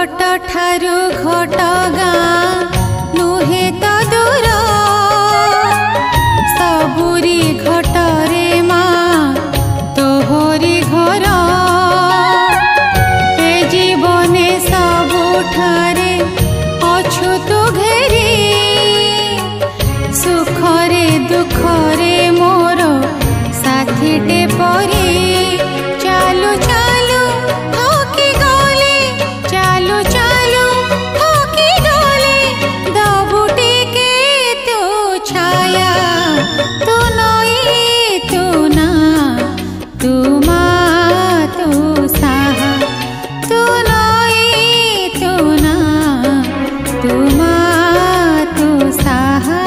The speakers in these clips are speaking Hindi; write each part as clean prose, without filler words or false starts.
घट ठारू घट गाँ नुहे तो दूर सबुरी घटरे माँ तोहरी घर ए जीवने सबुठारे अछु तु घेरी सुखरे दुखरे मोर साथीटे परी चालू चालू थकी गले चालू चालू थकी गले दबुटी के तू छाया तू नई तू ना तू माँ तू साहा तू नई तू ना तू माँ तू साहा।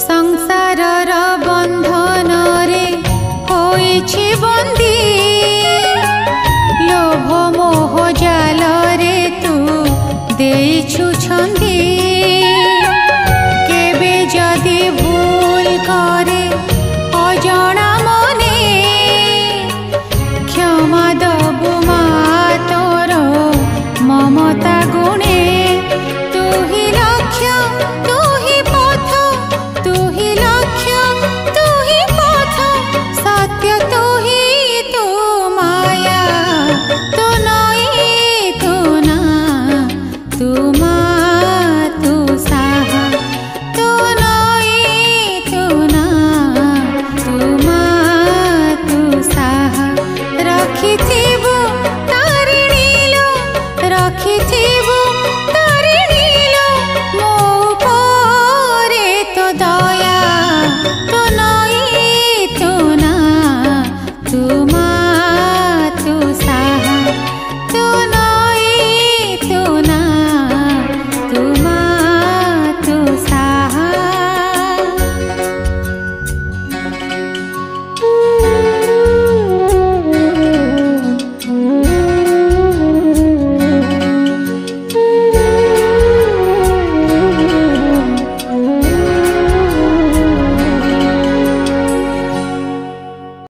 संसारर बंधन रे होइछि बंदी लोभ मोह जाल रे तू देइछु छंदी केबे जदि भूल करे अजणा मने क्षमा दबु माँ तोर ममता गुणे तू ही लक्ष्य तू ही पथ तू ही लक्ष्य तू ही पथ सत्य तू ही तू माया तू नई तू ना तू माँ तू साहा तू नई तू ना तू माँ तू साहा रखी थी